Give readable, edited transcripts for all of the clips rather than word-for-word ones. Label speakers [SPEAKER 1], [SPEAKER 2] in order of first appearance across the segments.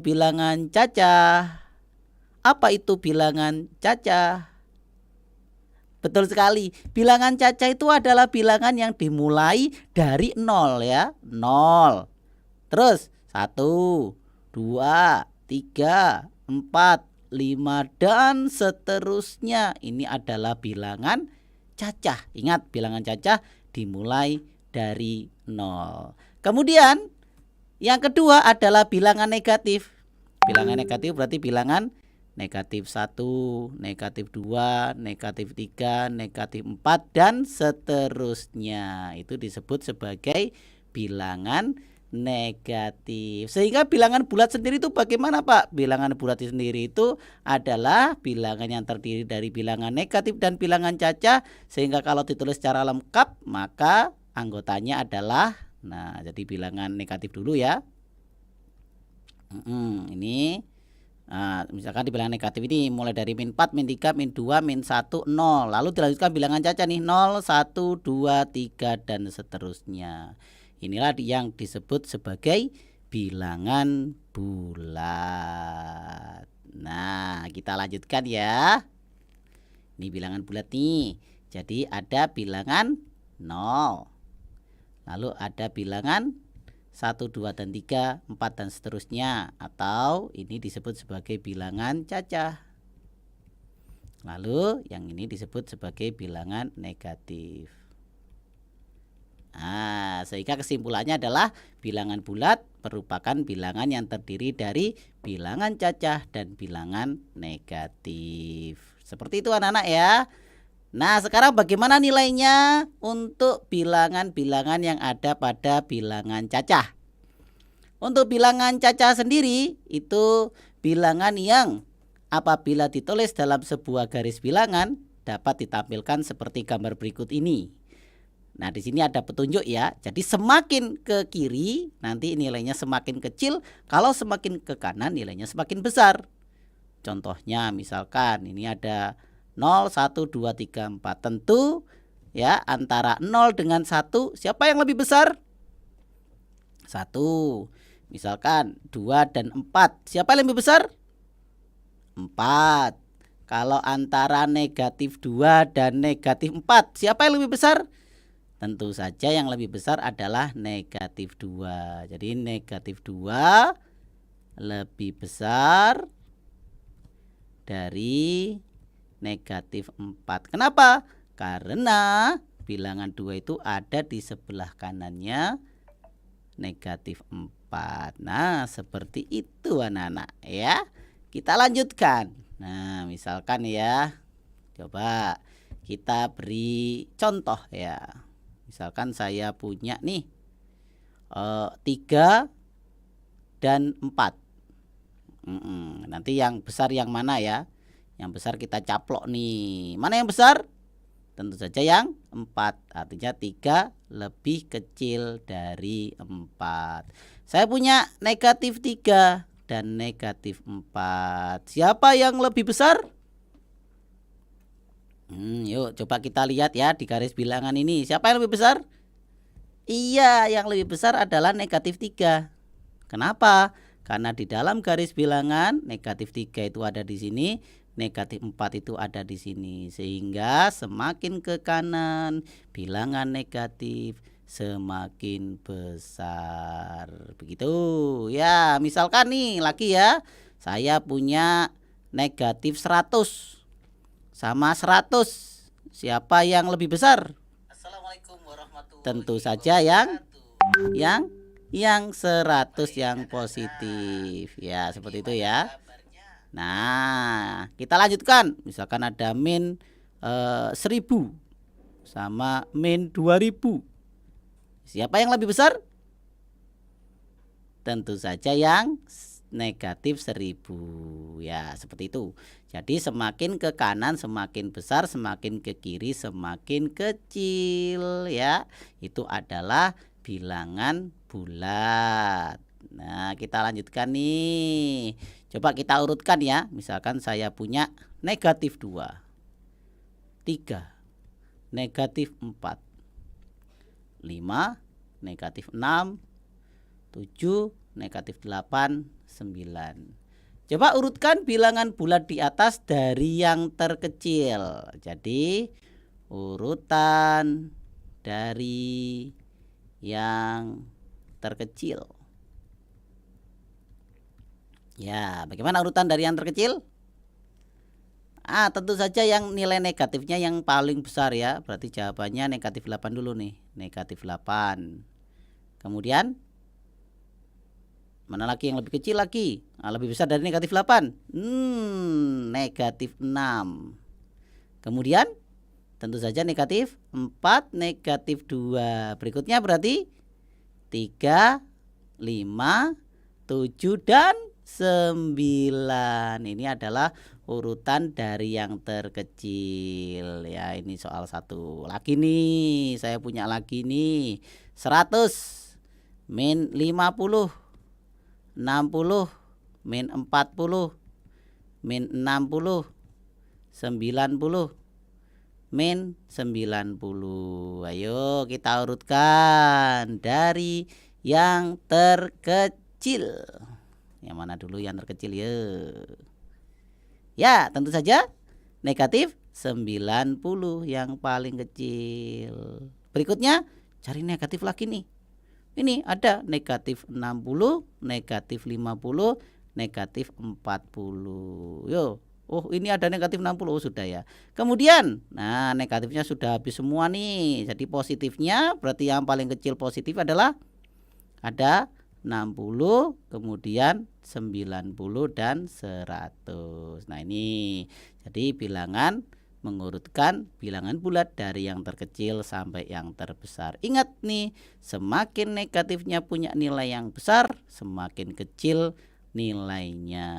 [SPEAKER 1] bilangan cacah. Apa itu bilangan cacah? Betul sekali. Bilangan cacah itu adalah bilangan yang dimulai dari 0 ya. 0. Terus 1, 2, 3, 4, 5 dan seterusnya. Ini adalah bilangan cacah. Ingat, bilangan cacah dimulai dari 0. Kemudian yang kedua adalah bilangan negatif. Bilangan negatif berarti bilangan negatif 1, negatif 2, negatif 3, negatif 4 dan seterusnya. Itu disebut sebagai bilangan negatif. Sehingga bilangan bulat sendiri itu bagaimana, Pak? Bilangan bulat sendiri itu adalah bilangan yang terdiri dari bilangan negatif dan bilangan cacah. Sehingga kalau ditulis secara lengkap maka anggotanya adalah, nah, jadi bilangan negatif dulu ya. Ini misalkan di bilangan negatif ini mulai dari min 4, min 3, min 2, min 1, 0. Lalu dilanjutkan bilangan cacah nih 0, 1, 2, 3 dan seterusnya. Inilah yang disebut sebagai bilangan bulat. Nah, kita lanjutkan ya. Ini bilangan bulat nih. Jadi ada bilangan 0. Lalu ada bilangan 1, 2, dan 3, 4 dan seterusnya. Atau ini disebut sebagai bilangan cacah. Lalu yang ini disebut sebagai bilangan negatif. Nah, sehingga kesimpulannya adalah bilangan bulat merupakan bilangan yang terdiri dari bilangan cacah dan bilangan negatif. Seperti itu anak-anak ya. Nah, sekarang bagaimana nilainya untuk bilangan-bilangan yang ada pada bilangan cacah? Untuk bilangan cacah sendiri itu bilangan yang apabila ditulis dalam sebuah garis bilangan dapat ditampilkan seperti gambar berikut ini. Nah, di sini ada petunjuk ya. Jadi semakin ke kiri nanti nilainya semakin kecil, kalau semakin ke kanan nilainya semakin besar. Contohnya misalkan ini ada 0, 1, 2, 3, 4. Tentu ya antara 0 dengan 1 siapa yang lebih besar? 1. Misalkan 2 dan 4. Siapa yang lebih besar? 4. Kalau antara negatif 2 dan negatif 4 siapa yang lebih besar? Tentu saja yang lebih besar adalah negatif 2. Jadi negatif 2 lebih besar dari negatif 4. Kenapa? Karena bilangan 2 itu ada di sebelah kanannya negatif 4. Nah, seperti itu anak-anak ya. Kita lanjutkan. Nah, misalkan ya. Coba kita beri contoh ya. Misalkan saya punya nih 3 dan 4. Nanti yang besar yang mana ya? Yang besar kita caplok nih. Mana yang besar? Tentu saja yang 4. Artinya 3 lebih kecil dari 4. Saya punya negatif 3 dan negatif 4. Siapa yang lebih besar? Yuk coba kita lihat ya di garis bilangan ini. Siapa yang lebih besar? Iya, yang lebih besar adalah negatif 3. Kenapa? Karena di dalam garis bilangan negatif 3 itu ada di sini, negatif 4 itu ada di sini. Sehingga semakin ke kanan bilangan negatif semakin besar. Begitu ya. Misalkan nih lagi ya, saya punya negatif 100 sama 100. Siapa yang lebih besar? Assalamualaikum warahmatullahi wabarakatuh. Tentu saja yang 100 yang positif. Ya, seperti itu ya. Nah, kita lanjutkan. Misalkan ada min 1000 sama min 2000. Siapa yang lebih besar? Tentu saja yang negatif 1000. Ya, seperti itu. Jadi semakin ke kanan semakin besar, semakin ke kiri semakin kecil ya. Itu adalah bilangan bulat. Nah, kita lanjutkan nih. Coba kita urutkan ya. Misalkan saya punya negatif 2, 3, negatif 4, 5, negatif 6, 7, negatif 8, 9. Coba urutkan bilangan bulat di atas dari yang terkecil. Jadi urutan dari yang terkecil. Ya, bagaimana urutan dari yang terkecil? Tentu saja yang nilai negatifnya yang paling besar ya. Berarti jawabannya negatif 8 dulu nih. Negatif 8. Kemudian mana lagi yang lebih kecil lagi? Lebih besar dari negatif 8. Negatif 6. Kemudian tentu saja negatif 4, negatif 2. Berikutnya berarti 3, 5, 7, dan 9. Ini adalah urutan dari yang terkecil ya. Ini soal 1 lagi nih. Saya punya lagi nih. 100 min 50, 60 min 40 min 60, 90 min 90. Ayo kita urutkan dari yang terkecil. Yang mana dulu yang terkecil ya? Ya, tentu saja negatif 90 yang paling kecil. Berikutnya cari negatif lagi nih. Ini ada negatif 60, negatif 50, negatif 40. Yo, ini ada negatif 60, sudah ya. Kemudian, negatifnya sudah habis semua nih. Jadi positifnya berarti yang paling kecil positif adalah ada 60, kemudian 90 dan 100. Nah, ini jadi bilangan mengurutkan bilangan bulat dari yang terkecil sampai yang terbesar. Ingat nih, semakin negatifnya punya nilai yang besar, semakin kecil nilainya.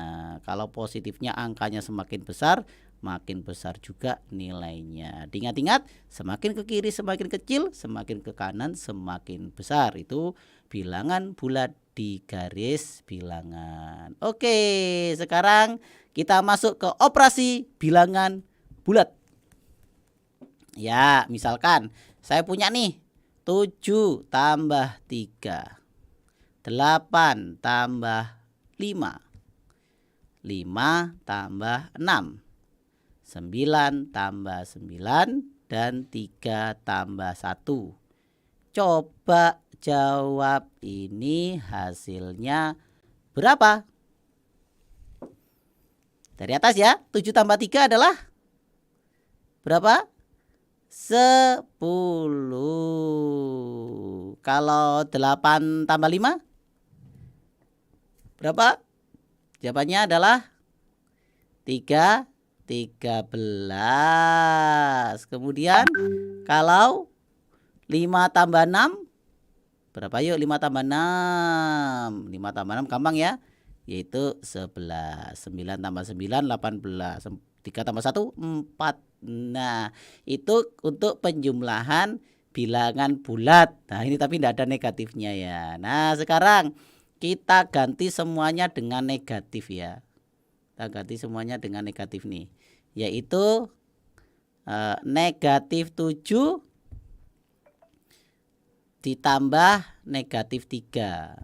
[SPEAKER 1] Kalau positifnya angkanya semakin besar, makin besar juga nilainya. Diingat-ingat, semakin ke kiri semakin kecil, semakin ke kanan semakin besar. Itu bilangan bulat di garis bilangan. Oke, sekarang kita masuk ke operasi bilangan bulat. Ya, misalkan saya punya nih 7 tambah 3, 8 tambah 5, 5 tambah 6, 9 tambah 9, dan 3 tambah 1. Coba jawab, ini hasilnya berapa? Dari atas ya, 7 tambah 3 adalah berapa? 10. Kalau 8 tambah 5 berapa? Jawabannya adalah 13. Kemudian kalau 5 tambah 6 berapa? Yuk, 5 tambah 6. 5 tambah 6 gampang ya, yaitu 11. 9 tambah 9 18. 3 tambah 1 4. Nah, itu untuk penjumlahan bilangan bulat. Nah, ini tapi tidak ada negatifnya ya. Nah, sekarang kita ganti semuanya dengan negatif ya. Kita ganti semuanya dengan negatif nih, yaitu negatif 7 ditambah negatif 3.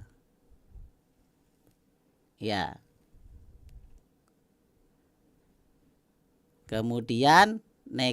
[SPEAKER 1] Ya. Kemudian